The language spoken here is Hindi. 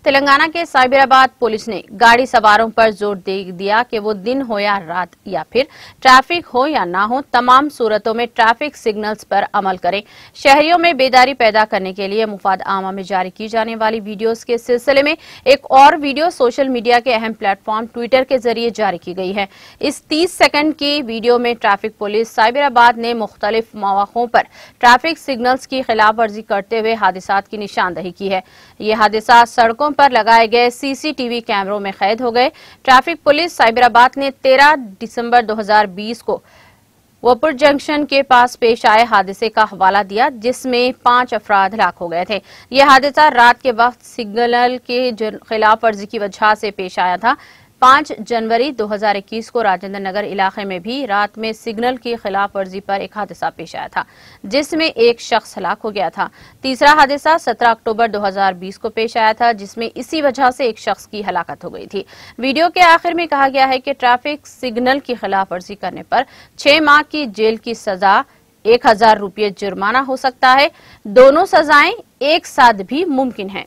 तेलंगाना के साइबराबाद पुलिस ने गाड़ी सवारों पर जोर दे दिया कि वो दिन हो या रात या फिर ट्रैफिक हो या ना हो, तमाम सूरतों में ट्रैफिक सिग्नल्स पर अमल करें। शहरियों में बेदारी पैदा करने के लिए मुफाद आमा में जारी की जाने वाली वीडियोस के सिलसिले में एक और वीडियो सोशल मीडिया के अहम प्लेटफॉर्म ट्विटर के जरिए जारी की गई है। इस 30 सेकंड की वीडियो में ट्रैफिक पुलिस साइबराबाद ने मुख्तलिफ मौक़ों पर ट्रैफिक सिग्नल्स की खिलाफ वर्जी करते हुए हादसात की निशानदही की है। ये हादसा सड़कों पर लगाए गए सीसीटीवी कैमरों में कैद हो गए। ट्रैफिक पुलिस साइबराबाद ने 13 दिसंबर 2020 को वपुर जंक्शन के पास पेश आए हादसे का हवाला दिया, जिसमें 5 अफराद हलाक हो गए थे। यह हादसा रात के वक्त सिग्नल के खिलाफ वर्जी की वजह से पेश आया था। 5 जनवरी 2021 को राजेंद्र नगर इलाके में भी रात में सिग्नल की खिलाफ वर्जी पर एक हादसा पेश आया था, जिसमें एक शख्स हलाक हो गया था। तीसरा हादसा 17 अक्टूबर 2020 को पेश आया था, जिसमें इसी वजह से एक शख्स की हलाकत हो गई थी। वीडियो के आखिर में कहा गया है कि ट्रैफिक सिग्नल की खिलाफ वर्जी करने पर 6 माह की जेल की सजा, 1000 रुपये जुर्माना हो सकता है। दोनों सजाएं एक साथ भी मुमकिन है।